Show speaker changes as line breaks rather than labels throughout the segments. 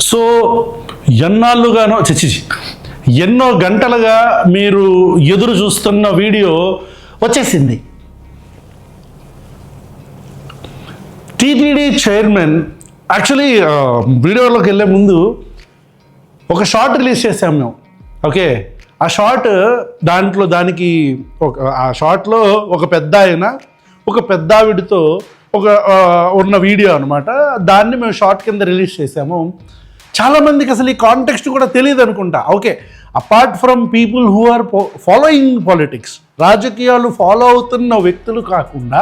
So ఎన్నాళ్ళుగానో ఎన్నో గంటలుగా మీరు ఎదురు చూస్తున్న వీడియో వచ్చేసింది. టీటీడీ చైర్మన్ యాక్చువల్లీ వీడియోలోకి వెళ్ళే ముందు ఒక షార్ట్ రిలీజ్ చేసాం మేము. ఓకే, ఆ షార్ట్ దానికి ఆ షార్ట్లో ఒక పెద్ద ఆయన ఒక పెద్ద ఆవిడతో ఉన్న వీడియో అనమాట. దాన్ని మేము షార్ట్ కింద రిలీజ్ చేసాము. చాలామందికి అసలు ఈ కాంటెక్స్ట్ కూడా తెలియదు అనుకుంటా. Okay, apart from people who are following politics, రాజకీయాలు ఫాలో అవుతున్న వ్యక్తులు కాకుండా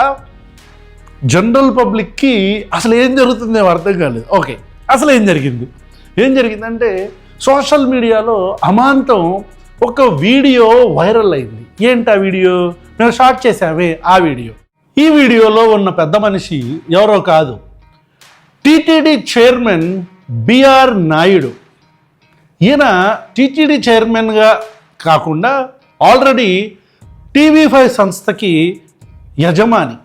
జనరల్ పబ్లిక్కి అసలు ఏం జరుగుతుందో అర్థం కాలేదు. ఓకే, అసలు ఏం జరిగిందంటే సోషల్ మీడియాలో అమాంతం ఒక వీడియో వైరల్ అయింది. ఏంటి ఆ వీడియో? మేము షార్ట్ చేసామే ఆ వీడియో. ఈ వీడియోలో ఉన్న పెద్ద మనిషి ఎవరో కాదు, టీటీడీ చైర్మన్ బిఆర్ నాయుడు. ఈయన టీటీడీ చైర్మన్గా కాకుండా ఆల్రెడీ టీవీ5 సంస్థకి యజమాని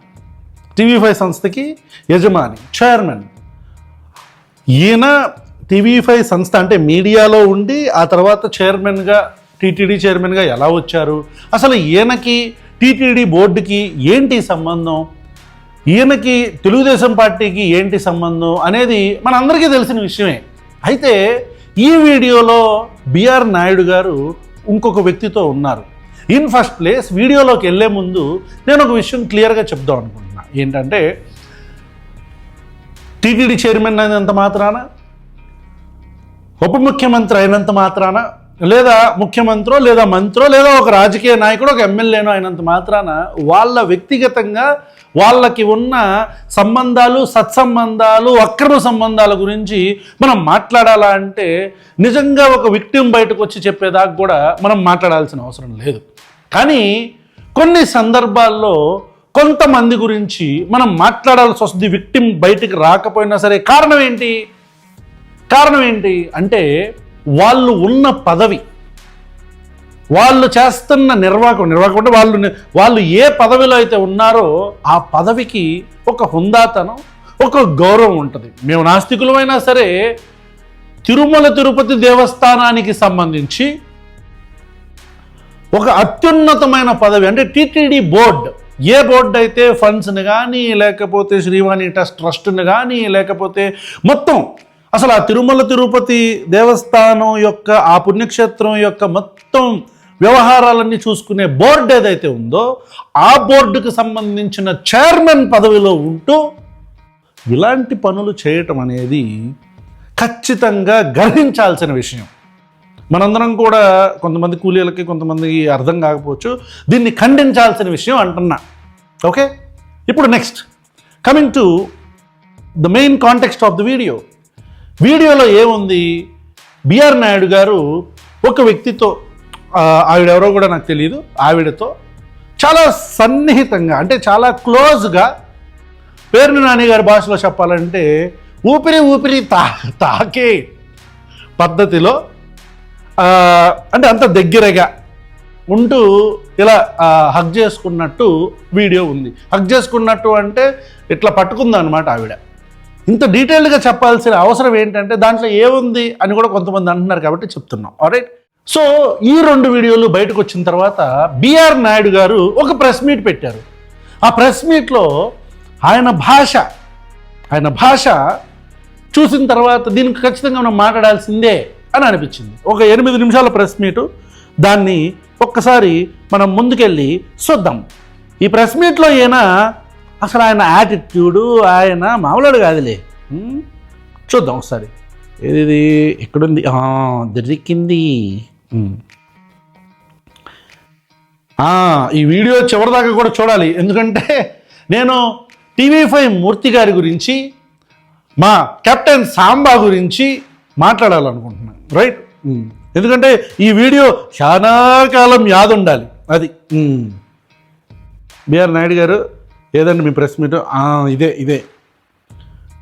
చైర్మన్. ఈయన టీవీ5 సంస్థ అంటే మీడియాలో ఉండి ఆ తర్వాత టీటీడీ చైర్మన్గా ఎలా వచ్చారు, అసలు ఈయనకి టీటీడీ బోర్డుకి ఏంటి సంబంధం, ఈయనకి తెలుగుదేశం పార్టీకి ఏంటి సంబంధం అనేది మనందరికీ తెలిసిన విషయమే. అయితే ఈ వీడియోలో బిఆర్ నాయుడు గారు ఇంకొక వ్యక్తితో ఉన్నారు. ఇన్ ఫస్ట్ ప్లేస్ వీడియోలోకి వెళ్ళే ముందు నేను ఒక విషయం క్లియర్గా చెప్దాం అనుకుంటున్నా. ఏంటంటే టీటీడీ చైర్మన్ అయినంత మాత్రాన, ఉప ముఖ్యమంత్రి అయినంత మాత్రాన, లేదా ముఖ్యమంత్రో లేదా మంత్రో లేదా ఒక రాజకీయ నాయకుడు ఒక ఎమ్మెల్యేనో అయినంత మాత్రాన వాళ్ళ వ్యక్తిగతంగా వాళ్ళకి ఉన్న సంబంధాలు, సత్సంబంధాలు, అక్రమ సంబంధాల గురించి మనం మాట్లాడాలా అంటే నిజంగా ఒక విక్టిమ్ బయటకు వచ్చి చెప్పేదాకా కూడా మనం మాట్లాడాల్సిన అవసరం లేదు. కానీ కొన్ని సందర్భాల్లో కొంతమంది గురించి మనం మాట్లాడాల్సి వస్తుంది, విక్టిమ్ బయటికి రాకపోయినా సరే. కారణం ఏంటి అంటే వాళ్ళు ఉన్న పదవి, వాళ్ళు చేస్తున్న నిర్వాహకం అంటే వాళ్ళు ఏ పదవిలో అయితే ఉన్నారో ఆ పదవికి ఒక హుందాతనం, ఒక గౌరవం ఉంటుంది. మేము నాస్తికులమైనా సరే తిరుమల తిరుపతి దేవస్థానానికి సంబంధించి ఒక అత్యున్నతమైన పదవి అంటే టీటీడీ బోర్డు, ఏ బోర్డు అయితే ఫండ్స్ని కానీ లేకపోతే శ్రీవాణి ట్రస్ట్ని కానీ లేకపోతే మొత్తం అసలు ఆ తిరుమల తిరుపతి దేవస్థానం యొక్క ఆ పుణ్యక్షేత్రం యొక్క మొత్తం వ్యవహారాలన్నీ చూసుకునే బోర్డు ఏదైతే ఉందో ఆ బోర్డుకు సంబంధించిన చైర్మన్ పదవిలో ఉంటూ ఇలాంటి పనులు చేయటం అనేది ఖచ్చితంగా గర్హించాల్సిన విషయం. మనందరం కూడా కొంతమంది కూలీలకి కొంతమందికి అర్థం కాకపోవచ్చు, దీన్ని ఖండించాల్సిన విషయం అంటున్నా. ఓకే, ఇప్పుడు next coming to the main context of the వీడియోలో ఏముంది? బిఆర్ నాయుడు గారు ఒక వ్యక్తితో, ఆవిడెవరో కూడా నాకు తెలియదు, ఆవిడతో చాలా సన్నిహితంగా అంటే చాలా క్లోజ్గా, పేర్ని నాని గారి భాషలో చెప్పాలంటే ఊపిరి తాకే పద్ధతిలో అంటే అంత దగ్గరగా ఉంటూ ఇలా హగ్ చేసుకున్నట్టు వీడియో ఉంది. హగ్ చేసుకున్నట్టు అంటే ఇట్లా పట్టుకుందన్నమాట ఆవిడ. ఇంత డీటెయిల్డ్గా చెప్పాల్సిన అవసరం ఏంటంటే దాంట్లో ఏముంది అని కూడా కొంతమంది అంటున్నారు కాబట్టి చెప్తున్నాం. ఆల్రైట్, సో ఈ 2 వీడియోలు బయటకు వచ్చిన తర్వాత బిఆర్ నాయుడు గారు ఒక ప్రెస్ మీట్ పెట్టారు. ఆ ప్రెస్ మీట్లో ఆయన భాష చూసిన తర్వాత దీనికి ఖచ్చితంగా మనం మాట్లాడాల్సిందే అని అనిపించింది. ఒక 8 నిమిషాల ప్రెస్ మీటు, దాన్ని ఒక్కసారి మనం ముందుకెళ్ళి చూద్దాం. ఈ ప్రెస్ మీట్లో అసలు ఆయన యాటిట్యూడు, ఆయన మామూలుడు కాదులే. చూద్దాం ఒకసారి. ఇది ఎక్కడుంది? దొరికింది. ఈ వీడియో చివరిదాకా కూడా చూడాలి, ఎందుకంటే నేను టీవీ5 మూర్తి గారి గురించి, మా కెప్టెన్ సాంబా గురించి మాట్లాడాలనుకుంటున్నాను. రైట్, ఎందుకంటే ఈ వీడియో చాలా కాలం యాదుండాలి. అది బిఆర్ నాయుడు గారు, ఏదండి మీ ప్రెస్ మీట్? ఇదే.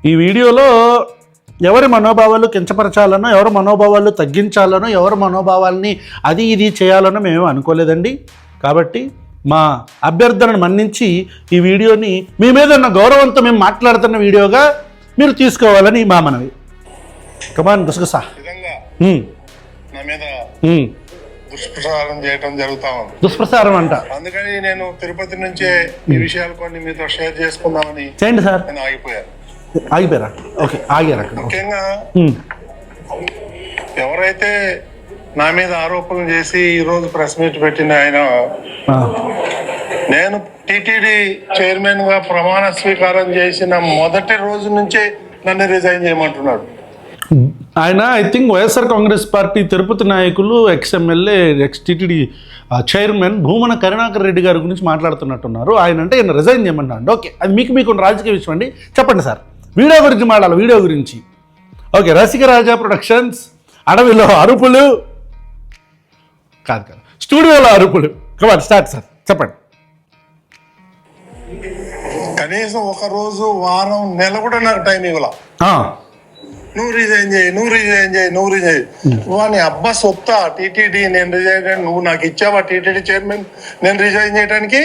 ఈ వీడియోలో ఎవరి మనోభావాలు కించపరచాలనో, ఎవరి మనోభావాలు తగ్గించాలనో, ఎవరి మనోభావాల్ని అది ఇది చేయాలనో మేము అనుకోలేదండి. కాబట్టి మా అభ్యర్థనను మన్నించి ఈ వీడియోని మీ మీద ఉన్న గౌరవంతో మేము మాట్లాడుతున్న వీడియోగా మీరు తీసుకోవాలని మా మనవి. కమాన్ గుసగుసా.
విధంగా నా మీద దుష్ప్రచారం చేయటం జరుగుతా ఉంది.
దుష్ప్రచారం అంట.
అందుకని నేను తిరుపతి నుంచే ఈ విషయాలు కొన్ని మీతో షేర్ చేసుకుందామని
చేయండి సార్.
నేను ఆగిపోయాను.
ఆగిపోయారా? ఓకే, ఆగారు అక్కడ.
ముఖ్యంగా ఎవరైతే నా మీద ఆరోపణలు చేసి ఈ రోజు ప్రెస్ మీట్ పెట్టిన ఆయన, నేను టిటిడి చైర్మన్ గా ప్రమాణ స్వీకారం చేసిన మొదటి రోజు నుంచే నన్ను రిజైన్ చేయమంటున్నాడు
ఆయన. I think YSR Congress party Tirupati నాయకులు, ex MLA, ex TTD chairman Bhumana Karunakar Reddy గారి గురించి మాట్లాడుతున్నట్టున్నారు. ఆయన అంటే ఈయన రిజైన్ చేయమన్నాడు. ఓకే, అది మీకు రాజకీయ విషయం అండి. చెప్పండి సార్, వీడియో గురించి మాట్లాడాలి. వీడియో గురించి ఓకే. రసికరాజా ప్రొడక్షన్స్, అడవిలో అరుపులు కాదు, స్టూడియోలో అరుపులు. కమాన్ స్టార్ట్ సార్, చెప్పండి.
కనీసం ఒక రోజు, వారం, నెల కూడా నాకు టైం ఇవ్వాల. నువ్వు రిజైన్ చేయి. వాని అబ్బా సొత్తా టీటీడీ, నేను రిజైన్ చేయను. నువ్వు నాకు ఇచ్చావా టీటీడీ చైర్మన్ నేను రిజైన్ చేయడానికి?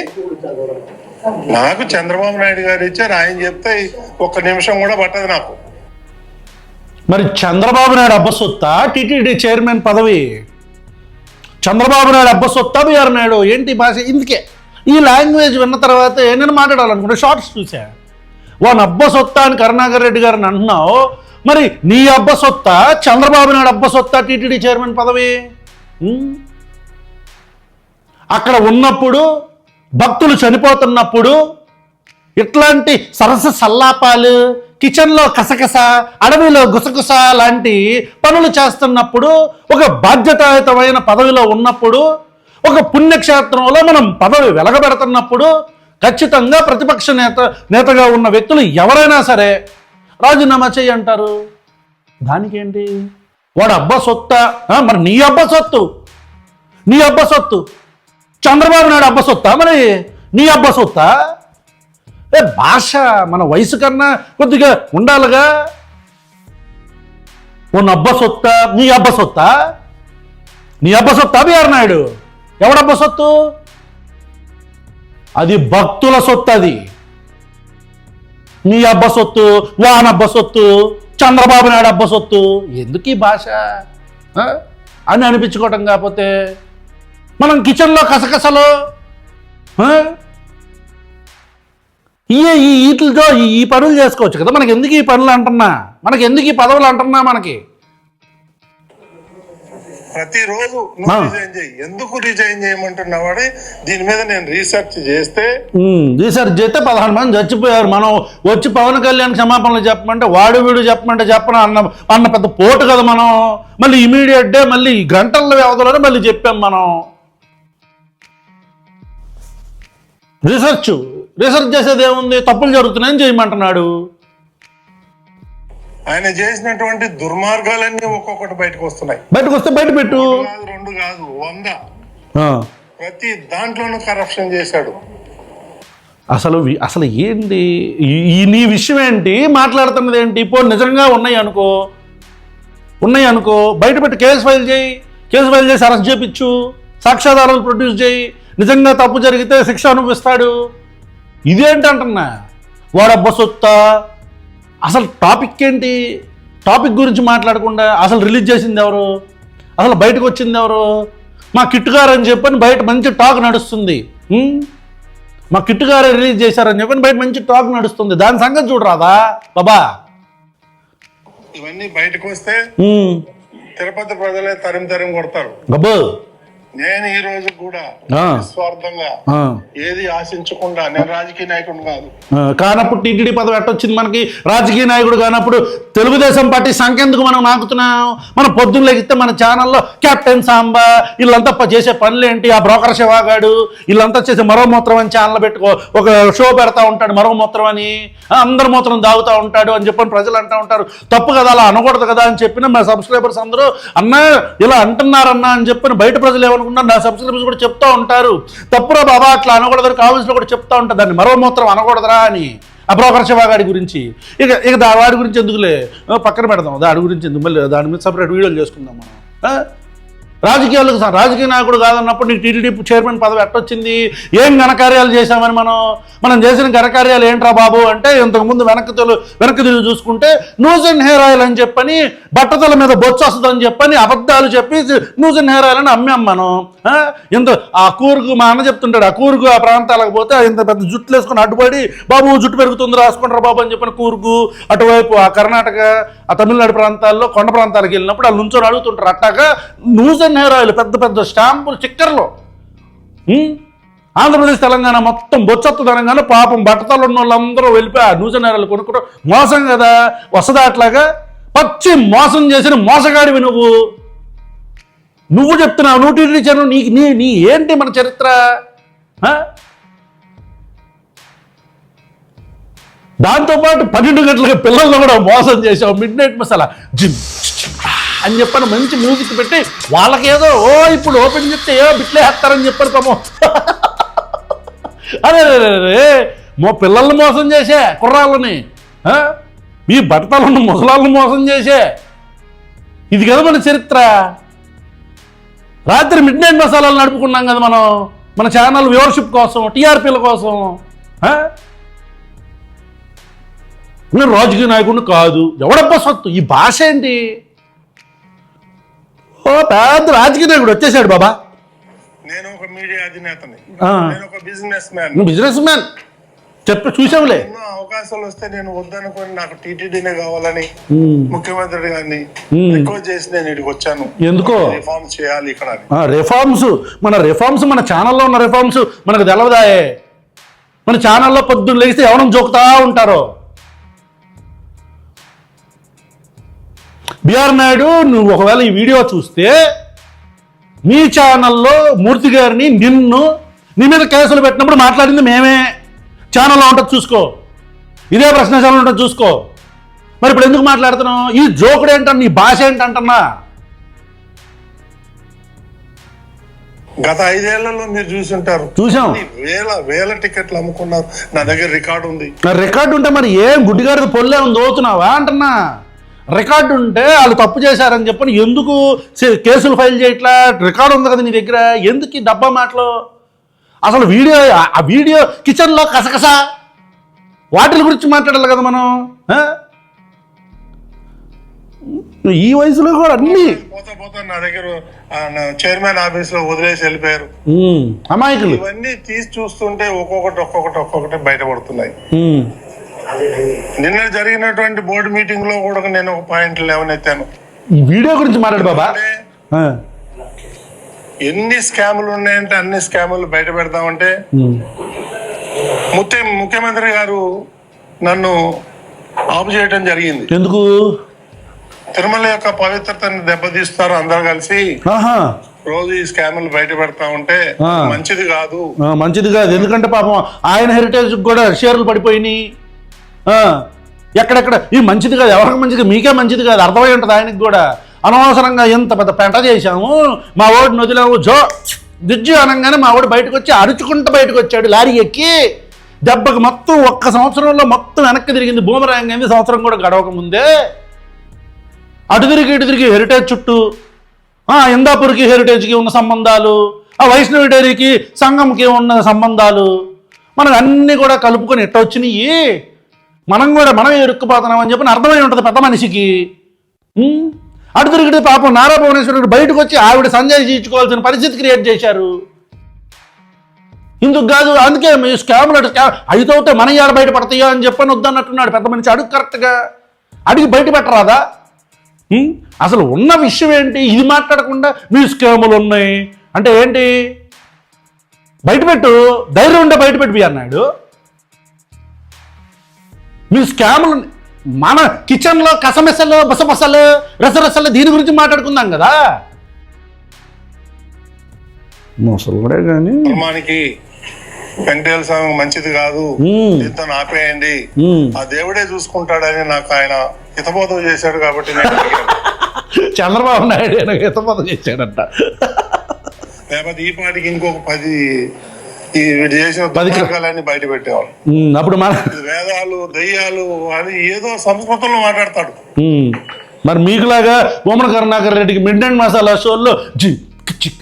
నాకు చంద్రబాబు నాయుడు గారు ఇచ్చారు. ఆయన చెప్తే ఒక్క నిమిషం కూడా పట్టదు నాకు.
మరి చంద్రబాబు నాయుడు అబ్బసొత్తా టీటీడీ చైర్మన్ పదవి? చంద్రబాబు నాయుడు అబ్బసొత్తా బిఆర్ నాయుడు? ఏంటి భాష? ఇందుకే ఈ లాంగ్వేజ్ విన్న తర్వాత నేను మాట్లాడాలనుకుంటే షార్ట్స్ చూసా. వాని అబ్బసొత్తా అని కరుణాకర్ రెడ్డి గారిని అంటున్నావు. మరి నీ అబ్బసొత్తా చంద్రబాబు నాయుడు అబ్బసొత్తా టీటీడీ చైర్మన్ పదవి? అక్కడ ఉన్నప్పుడు, భక్తులు చనిపోతున్నప్పుడు, ఇట్లాంటి సరస సల్లాపాలు, కిచెన్లో కసకస, అడవిలో గుసగుస లాంటి పనులు చేస్తున్నప్పుడు, ఒక బాధ్యతాయుతమైన పదవిలో ఉన్నప్పుడు, ఒక పుణ్యక్షేత్రంలో మనం పదవి వెలగబెడుతున్నప్పుడు ఖచ్చితంగా ప్రతిపక్ష నేతగా ఉన్న వ్యక్తులు ఎవరైనా సరే రాజీనామా చేయి అంటారు. దానికేంటి? వాడు అబ్బా సొత్తా? మరి నీ అబ్బా సొత్తు చంద్రబాబు నాయుడు అబ్బా సొత్తా? మరి నీ అబ్బా సొత్తా? భాష మన వయసు కన్నా కొద్దిగా ఉండాలిగా. ఉన్న అబ్బా సొత్తా, నీ అబ్బా సొత్తా? నీ అబ్బా సొత్తా బిఆర్ నాయుడు? ఎవడబ్బా సొత్తు? అది భక్తుల సొత్తు. అది నీ అబ్బ సొత్తు, వానబ్బ సొత్తు, చంద్రబాబు నాయుడు అబ్బ సొత్తు. ఎందుకు ఈ భాష అని అనిపించుకోవటం? కాకపోతే మనం కిచెన్లో కసకసలు వీటితో ఈ పనులు చేసుకోవచ్చు కదా. మనకి ఎందుకు ఈ పనులు అంటున్నా? మనకి ఎందుకు ఈ పదవులు అంటున్నా? మనకి
ప్రతిరోజు నువ్వు రిజైన్ చేయి, ఎందుకు రిజైన్ చేయమంటున్నావాడే దీని మీద నేను రీసెర్చ్ చేస్తే
16 మంది చచ్చిపోయారు. మనం వచ్చి పవన్ కళ్యాణ్ క్షమాపణలు చెప్పమంటే వాడు వీడు చెప్పమంటే చెప్పను అన్న పెద్ద పోటు కదా మనం. మళ్ళీ ఇమీడియట్ డే, మళ్ళీ గంటల వ్యవధిలోనే మళ్ళీ చెప్పాం మనం. రీసెర్చ్ చేసేది ఏముంది? తప్పులు జరుగుతున్నాయని చేయమంటున్నాడు.
ఆయన చేసినటువంటి దుర్మార్గాలన్నీ ఒక్కొక్కటి బయటకు వస్తున్నాయి.
బయటకు వస్తే బయట పెట్టు.
2 కాదు 100. ప్రతి దాంట్లోనూ కరప్షన్ చేశాడు.
అసలు ఏంటి నీ విషయం? ఏంటి మాట్లాడుతున్నది? ఏంటి? ఇప్పుడు నిజంగా ఉన్నాయి అనుకో బయట పెట్టి కేసు ఫైల్ చేసి అరెస్ట్ చేయించు, సాక్ష్యాధారాలు ప్రొడ్యూస్ చేయి. నిజంగా తప్పు జరిగితే శిక్ష అనుభవిస్తాడు. ఇదేంటంటున్నా? వాడబ్బ సొత్తా? అసలు టాపిక్ ఏంటి? టాపిక్ గురించి మాట్లాడకుండా అసలు రిలీజ్ చేసింది ఎవరు? అసలు బయటకు వచ్చింది ఎవరు? మా కిట్టుగారు అని చెప్పని బయట మంచి టాక్ నడుస్తుంది. మా కిట్టుగారే రిలీజ్ చేశారని చెప్పని బయట మంచి టాక్ నడుస్తుంది. దాని సంగతి చూడరాదా బాబా?
ఇవన్నీ బయటకు వస్తే తిరుపతి ప్రజలే తరిం కొడతారు.
గబ్బు
నేను ఈ రోజు కూడా నిస్వార్థంగా ఏది ఆశించకుండా, నేను రాజకీయ నాయకుడు
కానప్పుడు టీటీడీ పదవి ఎట్టొచ్చింది మనకి? రాజకీయ నాయకుడు కానప్పుడు తెలుగుదేశం పార్టీ సంఖ్యెందుకు మనం నాకుతున్నాం? మనం పొద్దున్న లెగిస్తే మన ఛానల్లో కెప్టెన్ సాంబా వీళ్ళంతా చేసే పనులేంటి? ఆ బ్రోకర్ శివాగాడు వీళ్ళంతా చేసే మరో మూత్రం అని ఛానల్ పెట్టుకో ఒక షో పెడతా ఉంటాడు. మరో మూత్రం అని, అందరు మూత్రం తాగుతూ ఉంటాడు అని చెప్పని ప్రజలు అంటూ ఉంటారు. తప్పు కదా, అలా అనకూడదు కదా అని చెప్పిన మా సబ్స్క్రైబర్స్ అందరూ అన్నా ఇలా అంటున్నారన్నా అని చెప్పిన బయట ప్రజలు ఏమనుకుంటున్నారు? నా సబ్స్క్రైబర్స్ కూడా చెప్తా ఉంటారు, తప్పురా బాబా అట్లా అనకూడదని. కావాల్సిన కూడా చెప్తా ఉంటారు, దాన్ని మరో మూత్రం అనకూడదురా అని. ఆ బ్రోకర్ శివాగాడి గురించి ఇక వాడి గురించి ఎందుకులే, పక్కన పెడదాం. దాడి గురించి ఎందుకు, మళ్ళీ దాని మీద సపరేట్ వీడియోలు చేసుకుందాం మనం. రాజకీయ నాయకుడు కాదన్నప్పుడు నీకు టీటీడీ చైర్మన్ పదవి ఎట్టొచ్చింది? ఏం ఘనకార్యాలు చేశామని మనం చేసిన ఘనకార్యాలు ఏంట్రా బాబు అంటే, ఇంతకుముందు వెనక్కి తిరిగి చూసుకుంటే న్యూస్ అండ్ హెయిర్ ఆయిల్ అని చెప్పని, బట్టతల మీద బొచ్చు వస్తుందని చెప్పని అబద్ధాలు చెప్పి న్యూస్ అండ్ హెయిర్ ఆయిల్ అని అమ్మాం మనం. ఇంత ఆ కూరుకు మా అన్న చెప్తుంటాడు, ఆ కూరుకు ఆ ప్రాంతాలకు పోతే ఇంత పెద్ద జుట్లు వేసుకొని అడ్డుపడి బాబు జుట్టు పెరుగుతుంది రాసుకుంటారా బాబు అని చెప్పిన కూరుకు, అటువైపు ఆ కర్ణాటక ఆ తమిళనాడు ప్రాంతాల్లో కొండ ప్రాంతాలకు వెళ్ళినప్పుడు వాళ్ళు నుంచొని అడుగుతుంటారు అట్టాగా న్యూస్ అండ్ హెయిర్ ఆయిల్ పెద్ద పెద్ద స్టాంపులు స్టిక్కర్లు. ఆంధ్రప్రదేశ్ తెలంగాణ మొత్తం బొచ్చొత్తు తెలంగాణ పాపం బట్టతలు ఉన్న వాళ్ళందరూ వెళ్ళిపోయి ఆ న్యూస్ అండ్ హెయిర్ ఆయిల్ కొనుక్కోవడం మోసం కదా. వస్తుందా అట్లాగా? పచ్చి మోసం చేసిన మోసగాడివి నువ్వు చెప్తున్నావు నువ్వు టీటీడీ చైర్మన్, నీ ఏంటి మన చరిత్ర? దాంతోపాటు 12 గంటలకు పిల్లలను కూడా మోసం చేసావు. మిడ్ నైట్ మసాలా జిమ్ అని చెప్పని మంచి మ్యూజిక్ పెట్టి వాళ్ళకేదో ఇప్పుడు ఓపెన్ చెప్తే బిట్లే వేస్తారని చెప్పారు పాపం. అరే పిల్లల్ని మోసం చేసే కుర్రాళ్ళని, మీ భర్తలను ముసలాళ్ళని మోసం చేసే, ఇది కదా మన చరిత్ర. రాత్రి మిడ్ నైట్ మసాలాలు నడుపుకున్నాం కదా మన ఛానల్ వ్యూవర్షిప్ కోసం, టీఆర్పీల కోసం. నేను రాజకీయ నాయకుడిని కాదు, ఎవడబ్బా సొత్తు, ఈ భాష ఏంటి? పెద్ద రాజకీయ నాయకుడు వచ్చేసాడు బాబా.
నేను ఒక మీడియా అధినేతని, నేను ఒక బిజినెస్
మ్యాన్ చెప్పి చూసావులే.
ఎన్నో అవకాశాలు వస్తే నేను వద్దనుకొని నాకు టీటీడీనే కావాలని ముఖ్యమంత్రి గారిని రిక్వెస్ట్ చేసి నేను ఇక్కడికి వచ్చాను.
ఎందుకో
రిఫార్మ్స్ చేయాలి ఇక్కడ.
రిఫార్మ్స్ మన ఛానల్లో ఉన్న రిఫార్మ్స్ మనకు తెలవదాయే. మన ఛానల్లో పొద్దున్న లేస్తే ఎవరైనా జోకుతా ఉంటారో. బిఆర్ నాయుడు, నువ్వు ఒకవేళ ఈ వీడియో చూస్తే మీ ఛానల్లో మూర్తి గారిని నీ మీద కేసులు పెట్టినప్పుడు మాట్లాడింది మేమే. ఛానల్లో ఉంటుంది చూసుకో, ఇదే ప్రశ్న ఛానల్ ఉంటుంది చూసుకో. మరి ఇప్పుడు ఎందుకు మాట్లాడుతున్నావు? ఈ జోకుడు ఏంటన్నా, నీ భాష ఏంటంటన్నా?
గత 5 ఏళ్లలో మీరు చూసుంటారు,
చూసాం.
వేల టికెట్లు అమ్ముకున్నారు. నా దగ్గర రికార్డు ఉంది.
రికార్డు ఉంటే మరి ఏం గుడ్డిగారి పొల్లే ఉంది దోతున్నావా అంటున్నా? రికార్డు ఉంటే వాళ్ళు తప్పు చేశారని చెప్పని ఎందుకు కేసులు ఫైల్ చేయట్లా? రికార్డు ఉంది కదా నీ దగ్గర, ఎందుకు ఈ డబ్బా మాటలు? అసలు ఆ వీడియో కిచెన్లో కసకస వాటిల గురించి మాట్లాడాలి కదా మనం. ఈ వయసులో కూడా అన్ని
పోతా నా దగ్గర చైర్మన్ ఆఫీస్ లో వదిలేసి వెళ్ళిపోయారు
అమాయకులు.
ఇవన్నీ తీసి చూస్తుంటే ఒక్కొక్కటి బయటపడుతున్నాయి. నిన్న జరిగినటువంటి బోర్డు మీటింగ్ లో కూడా నేను ఒక పాయింట్ లేవనెత్తాను.
ఈ వీడియో గురించి మాట్లాడు బాబా.
ఎన్ని స్కాములు ఉన్నాయంటే అన్ని స్కాములు బయట పెడతామంటే ముఖ్యమంత్రి గారు నన్ను ఆపు చేయడం జరిగింది.
ఎందుకు?
తిరుమల యొక్క పవిత్రతను దెబ్బతీస్తారు అందరు కలిసి రోజు ఈ స్కాములు బయట పెడతా ఉంటే మంచిది కాదు.
ఎందుకంటే పాపం ఆయన హెరిటేజ్ కూడా షేర్లు పడిపోయినాయి. ఎక్కడెక్కడ ఈ మంచిది కాదు, ఎవరికి మంచిది, మీకే మంచిది కాదు, అర్థమై ఉంటుంది ఆయనకి కూడా. అనవసరంగా ఎంత పెద్ద పెంట చేశాము, మా ఓడిని వదిలేము దిజ్జు అనగానే మా ఓడి బయటకు వచ్చి అరుచుకుంటూ బయటకు వచ్చాడు లారీ ఎక్కి. దెబ్బకి మొత్తం ఒక్క సంవత్సరంలో మొత్తం వెనక్కి తిరిగింది, బూమరాంగ్ అయింది. సంవత్సరం కూడా గడవక ముందే అటు తిరిగి హెరిటేజ్ చుట్టూ, ఇందాపూర్కి హెరిటేజ్కి ఉన్న సంబంధాలు, ఆ వైష్ణవి డైరీకి సంఘంకి ఉన్న సంబంధాలు, మనకు అన్నీ కూడా కలుపుకొని ఎట్ట వచ్చినాయి. మనమే ఇరుక్కుపోతున్నామని చెప్పి అర్థమై ఉంటుంది పెద్ద మనిషికి. అటు తిరిగితే పాపం నారా భువనేశ్వరుడు బయటకు వచ్చి ఆవిడ సంజయ్ చేయించుకోవాల్సిన పరిస్థితి క్రియేట్ చేశారు. ఇందుకు కాదు, అందుకే మీ స్కామ్లు అయితే మన ఏడ బయట పడతాయో అని చెప్పని వద్దన్నట్టున్నాడు పెద్ద మనిషి. అడుగు కరెక్ట్గా అడిగి బయట పెట్టరాదా? అసలు ఉన్న విషయం ఏంటి? ఇది మాట్లాడకుండా మీ స్కాములు ఉన్నాయి అంటే ఏంటి? బయటపెట్టు, ధైర్యం ఉంటే బయటపెట్టి అన్నాడు. మీ స్కాములు మన కిచెన్లో కసమెసలు బసబసలు రసరసలు దీని గురించి మాట్లాడుకుందాం కదా. మోసలుడే కానీ
వెంకటేశ్వర స్వామి మంచిది కాదు, దీంతో ఆపేయండి, ఆ దేవుడే చూసుకుంటాడని నాకు ఆయన హితబోధం చేశాడు. కాబట్టి
చంద్రబాబు నాయుడు హితబోధం చేశాడంట.
లేకపోతే ఈ పాటికి ఇంకొక 10 చేసిన పథకాలన్నీ బయట పెట్టేవాళ్ళు.
అప్పుడు మన
వేదాలు దయ్యాలు అని ఏదో సంస్కృతంలో మాట్లాడతాడు.
మరి మీకులాగా బొమ్మన కరుణాకర్ రెడ్డికి మిడ్ నైట్ మసాలా షోల్లో చిక్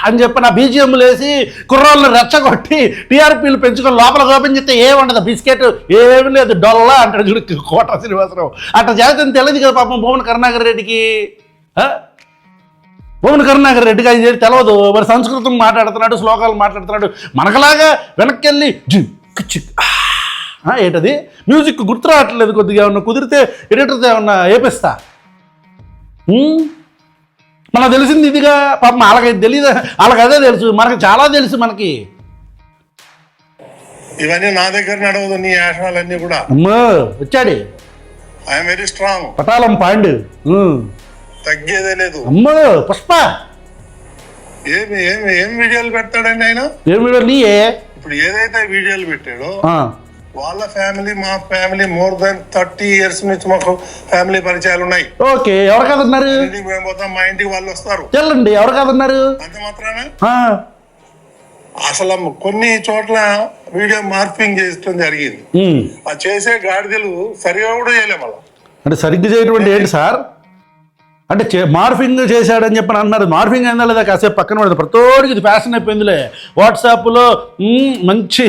అని చెప్పి నా బీజిఎంలు వేసి కుర్రాళ్ళు రెచ్చగొట్టి టీఆర్పీలు పెంచుకొని లోపల ఓపెన్ చేస్తే ఏముండదు, బిస్కెట్ ఏమి లేదు, డొల్లా అంటాడు చూడు కోట శ్రీనివాసరావు. అట్లా చేస్తే తెలియదు కదా పాపం భువన కరుణాకర్ రెడ్డికి. భువన కరుణాకర్ రెడ్డికి అది తెలియదు. మరి సంస్కృతం మాట్లాడుతున్నాడు, శ్లోకాలు మాట్లాడుతున్నాడు. మనకలాగా వెనక్కి వెళ్ళి జిక్ చిక్ ఏంటది మ్యూజిక్ గుర్తు రావట్లేదు. కొద్దిగా ఏమన్నా కుదిరితే ఎడిటర్తో ఏమన్నా వేపిస్తా. మనకు తెలిసింది ఇదిగా, పాపం వాళ్ళకైతే తెలియదు, వాళ్ళకి అదే తెలుసు, మనకి చాలా తెలుసు. మనకి
ఇవన్నీ నా దగ్గర నడవదు, నీ యాసనాలన్నీ కూడా.
అమ్మో వచ్చాడు,
ఐఎమ్ వెరీ స్ట్రాంగ్,
పటాలం పాండు,
తగ్గేదే లేదు.
అమ్మో పుష్ప
ఏమి ఏమి ఏం వీడియోలు పెడతాడండి ఆయన?
ఏం వీడియోలు నీయే?
ఇప్పుడు ఏదైతే వీడియోలు పెట్టాడో వాళ్ళ ఫ్యామిలీ, మా ఫ్యామిలీ మోర్ దాన్ 30 years నుంచి మాకు ఫ్యామిలీ పరిచయాలు ఉన్నాయి.
ఓకే, ఎవరు కాదన్నారు?
మేము పోతాం, మా ఇంటికి వాళ్ళు వస్తారు.
చెల్లండి, ఎవరు కాదన్నారు?
అంత మాత్రాన అసలు కొన్ని చోట్ల వీడియో మార్పింగ్ చేయడం జరిగింది. ఆ చేసే గాడిదలు సరిగా కూడా చేయలేము. అలా
అంటే సరిగ్గా చేయటువంటి ఏంటి సార్? అంటే మార్ఫింగ్ చేశాడని చెప్పని అన్నారు. మార్ఫింగ్ అయిందా లేదా కాసేపు పక్కన పడదు. ప్రతోడికి ఇది ఫ్యాషన్ అయిపోయిందిలే. వాట్సాప్లో మంచి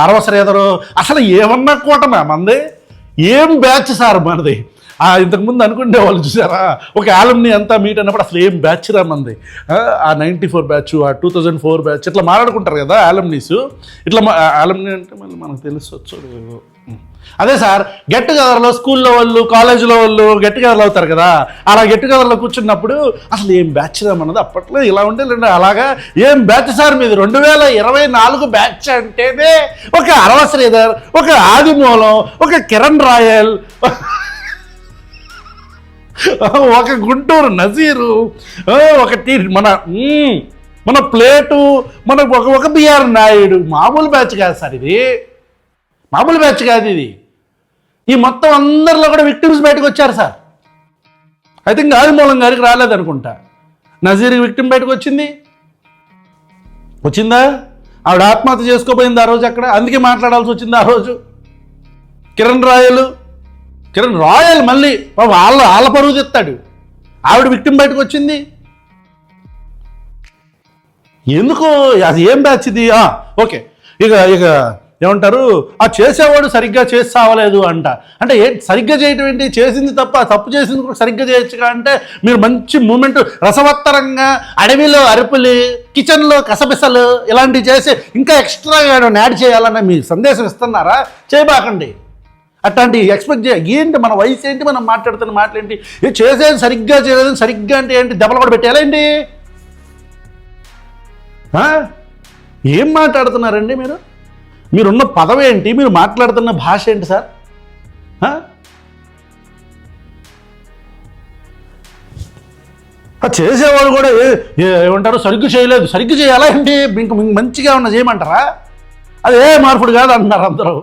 అరవసరేదరు అసలు ఏమన్నా కూటమా మనది? ఏం బ్యాచ్ సార్ మనది? ఇంతకుముందు అనుకుంటే వాళ్ళు చూసారా, ఒక ఆలంని అంతా మీట్ అన్నప్పుడు అసలు ఏం బ్యాచ్ రా మనది. ఆ 94 బ్యాచ్, ఆ 2004 బ్యాచ్ ఇట్లా మాట్లాడుకుంటారు కదా ఆలంనీస్. ఇట్లా ఆలంని అంటే మళ్ళీ మనకు తెలుసు. అదే సార్, గెట్ టుగెదర్లో స్కూల్లో వాళ్ళు, కాలేజీలో వాళ్ళు గెట్ టుగెదర్లు అవుతారు కదా. అలా గెట్ టుగెదర్లో కూర్చున్నప్పుడు అసలు ఏం బ్యాచ్ రామన్నది అప్పట్లో ఇలా ఉండేలేండి. అలాగా ఏం బ్యాచ్ సార్ మీది? 2024 బ్యాచ్ అంటేనే ఒక అరవ శ్రీధర్, ఒక ఆదిమూలం, ఒక కిరణ్ రాయల్, ఒక గుంటూరు నజీరు, ఒక మన ప్లేటు, మన ఒక బిఆర్ నాయుడు. మామూలు బ్యాచ్ కాదు సార్ ఇది, మామూలు బ్యాచ్ కాదు ఇది. ఈ మొత్తం అందరిలో కూడా విక్టిమ్స్ బయటకు వచ్చారు సార్. ఐ థింక్ ఆదిమూలం గారికి రాలేదనుకుంటా. నజీర్కి విక్టిమ్ బయటకు వచ్చిందా? ఆవిడ ఆత్మహత్య చేసుకోపోయింది ఆ రోజు అక్కడ, అందుకే మాట్లాడాల్సి వచ్చింది ఆ రోజు. కిరణ్ రాయల్ మళ్ళీ వాళ్ళ పరువు తెస్తాడు. ఆవిడ విక్టిమ్ బయటకు వచ్చింది. ఎందుకు? అది ఏం బ్యాచ్ ఇది? ఓకే, ఇక ఏమంటారు, ఆ చేసేవాడు సరిగ్గా చేసి సావలేదు అంట. అంటే సరిగ్గా చేయటం ఏంటి? చేసింది తప్పు చేసింది కూడా సరిగ్గా చేయొచ్చుగా. అంటే మీరు మంచి మూమెంట్, రసవత్తరంగా అడవిలో అరుపులు, కిచెన్లో కసపిసలు ఇలాంటివి చేసి ఇంకా ఎక్స్ట్రాగా యాడ్ చేయాలన్న మీ సందేశం ఇస్తున్నారా? చేయబాకండి. అట్లాంటి ఎక్స్పెక్ట్ ఏంటి? మన వయసు ఏంటి? మనం మాట్లాడుతున్న మాటలేంటి? చేసేది సరిగ్గా చేయలేదు, సరిగ్గా అంటే ఏంటి? దెబ్బలు కూడా పెట్టేయాలేంటి? ఏం మాట్లాడుతున్నారండి మీరు? మీరున్న పదవి ఏంటి? మీరు మాట్లాడుతున్న భాష ఏంటి సార్? చేసేవాళ్ళు కూడా ఏమంటారు, సరిగ్గా చేయలేదు, సరిగ్గా చేయాలా ఏంటి? ఇంక మంచిగా ఉన్న చేయమంటారా? అది ఏ మార్పుడు కాదు అంటున్నారు అందరూ.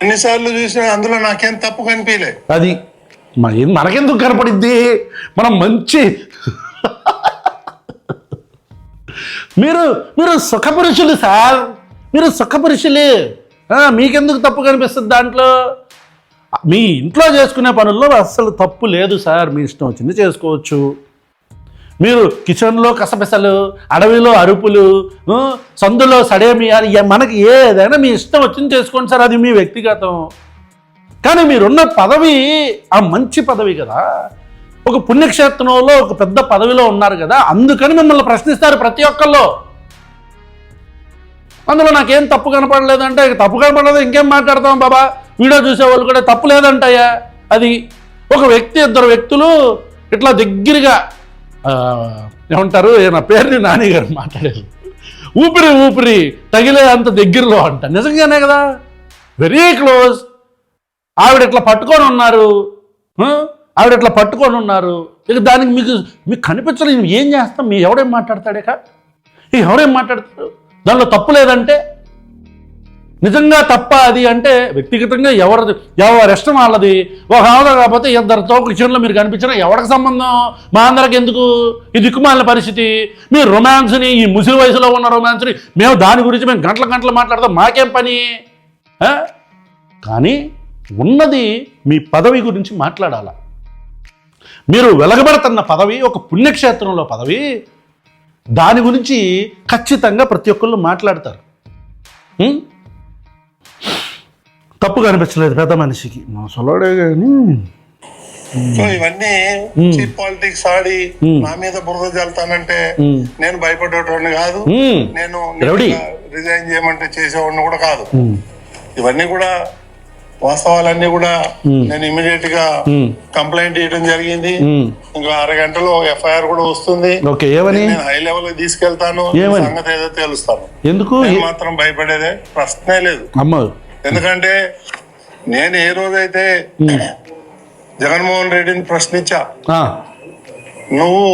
ఎన్నిసార్లు చూసినా అందులో నాకేం తప్పు కనిపించలే.
అది మనకెందుకు కనపడిద్ది? మనం మంచి మీరు సుఖపురుషులు సార్, మీరు సుఖపురుషులే. మీకెందుకు తప్పు కనిపిస్తుంది దాంట్లో? మీ ఇంట్లో చేసుకునే పనుల్లో అస్సలు తప్పు లేదు సార్. మీ ఇష్టం వచ్చింది చేసుకోవచ్చు. మీరు కిచెన్లో కసపిసలు, అడవిలో అరుపులు, సందులో సడేమియారు, మనకి ఏదైనా మీ ఇష్టం వచ్చింది చేసుకోండి సార్. అది మీ వ్యక్తిగతం. కానీ మీరున్న పదవి ఆ మంచి పదవి కదా, ఒక పుణ్యక్షేత్రంలో ఒక పెద్ద పదవిలో ఉన్నారు కదా, అందుకని మిమ్మల్ని ప్రశ్నిస్తారు ప్రతి ఒక్కళ్ళు. అందులో నాకేం తప్పు కనపడలేదంటే, తప్పు కనపడలేదు ఇంకేం మాట్లాడతాం బాబా? వీడియో చూసేవాళ్ళు కూడా తప్పు లేదంటాయా? అది ఒక వ్యక్తి, ఇద్దరు వ్యక్తులు ఇట్లా దగ్గరగా ఏమంటారు, నా పేరుని నాని గారు మాట్లాడారు, ఊపిరి తగిలే అంత దగ్గరలో అంట. నిజంగానే కదా, వెరీ క్లోజ్. ఆవిడ ఇట్లా పట్టుకొని ఉన్నారు. ఇక దానికి మీకు కనిపించలేదు. ఏం చేస్తాం? ఎవడేం మాట్లాడతాడే ఎవడేం మాట్లాడతాడు? దానిలో తప్పు లేదంటే నిజంగా తప్ప అది అంటే వ్యక్తిగతంగా ఎవరి ఇష్టం వాళ్ళది. ఒక ఆవిడ కాకపోతే ఇద్దరితో కిచెన్లో మీరు కనిపించినా ఎవరికి సంబంధం? మా అందరికి ఎందుకు ఈ దిక్కుమాలిన పరిస్థితి? మీరు రొమాన్స్ని, ఈ ముసిరి వయసులో ఉన్న రొమాన్స్ని మేము దాని గురించి మేము గంటలు మాట్లాడతాం, మాకేం పని? కానీ ఉన్నది మీ పదవి గురించి మాట్లాడాలా. మీరు వెలగబడుతున్న పదవి ఒక పుణ్యక్షేత్రంలో పదవి, దాని గురించి ఖచ్చితంగా ప్రతి ఒక్కళ్ళు మాట్లాడతారు. తప్పుగా అనిపించలేదు పెద్ద మనిషికి, మా సొలడే కానీ.
సో ఇవన్నీ చీప్ పాలిటిక్స్ ఆడి నా మీద బురద జల్తానంటే నేను భయపడేటోడిని కాదు, నేను రిజైన్ చేయమంటే చేసేవాడిని కూడా కాదు. ఇవన్నీ కూడా వాస్తవాలన్నీ కూడా నేను ఇమీడియట్ గా కంప్లైంట్ చేయడం జరిగింది. ఇంకా 6 గంటలో ఎఫ్ఐఆర్ కూడా వస్తుంది. నేను హై లెవెల్ లో తీసుకెళ్తాను, సంగతి ఏదో తెలుస్తాను. ఎందుకు మాత్రం భయపడేదే ప్రశ్నే లేదు. ఎందుకంటే నేను ఏ రోజైతే జగన్మోహన్ రెడ్డిని ప్రశ్నించా, నువ్వు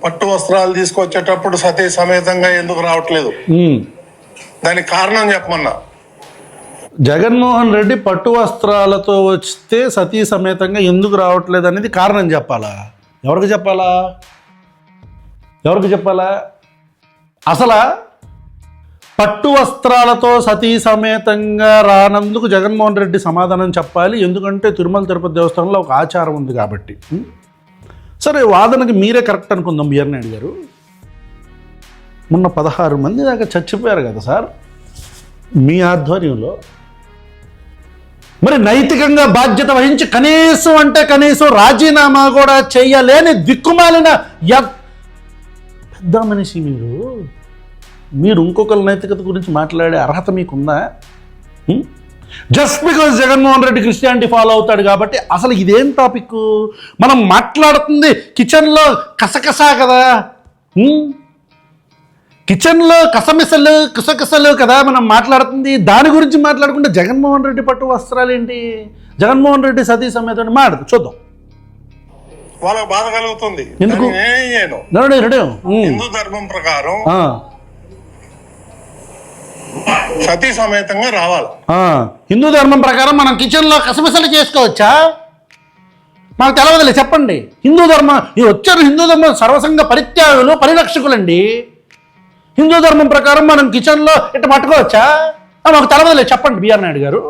పట్టు వస్త్రాలు తీసుకొచ్చేటప్పుడు సతీ సమేతంగా ఎందుకు రావట్లేదు, దానికి కారణం చెప్పమన్నా.
జగన్మోహన్ రెడ్డి పట్టు వస్త్రాలతో వస్తే సతీ సమేతంగా ఎందుకు రావట్లేదు అనేది కారణం చెప్పాలా? ఎవరికి చెప్పాలా? ఎవరికి చెప్పాలా? అసలు పట్టు వస్త్రాలతో సతీ సమేతంగా రానందుకు జగన్మోహన్ రెడ్డి సమాధానం చెప్పాలి. ఎందుకంటే తిరుమల తిరుపతి దేవస్థానంలో ఒక ఆచారం ఉంది కాబట్టి. సరే, వాదనకి మీరే కరెక్ట్ అనుకుందాం. బిఆర్ నాయుడు గారు మొన్న 16 మంది దాకా చచ్చిపోయారు కదా సార్ మీ ఆధ్వర్యంలో. మరి నైతికంగా బాధ్యత వహించి కనీసం అంటే కనీసం రాజీనామా కూడా చెయ్యలేని దిక్కుమాలిన పెద్ద మనిషి మీరు ఇంకొకరి నైతికత గురించి మాట్లాడే అర్హత మీకుందా? Just because Jaganmohan Reddy Christianity follow అవుతాడు కాబట్టి. అసలు ఇదేం టాపిక్? మనం మాట్లాడుతుంది కిచెన్లో కసకసా కదా, కిచెన్లో కసమిసలు కుసకసలు కదా మనం మాట్లాడుతుంది. దాని గురించి మాట్లాడుకుంటే జగన్మోహన్ రెడ్డి పట్టు వస్త్రాలు ఏంటి, జగన్మోహన్ రెడ్డి సతీ సమేతం మాట్లాడు చూద్దాం.
వాళ్ళకి బాధ కలుగుతుంది.
ఎందుకు?
హిందూ ధర్మం ప్రకారం సతీ సమేతంగా రావాలి.
హిందూ ధర్మం ప్రకారం మనం కిచెన్లో కసమిసలు చేసుకోవచ్చా? మాకు తెలవదులే, చెప్పండి. హిందూ ధర్మం వచ్చారు, హిందూ ధర్మం సర్వసంగ పరిత్యాగులు పరిరక్షకులండి. హిందూ ధర్మం ప్రకారం మనం కిచెన్లో ఇట్లా పట్టుకోవచ్చా? మాకు తెలవదులే, చెప్పండి బిఆర్ నాయుడు గారు.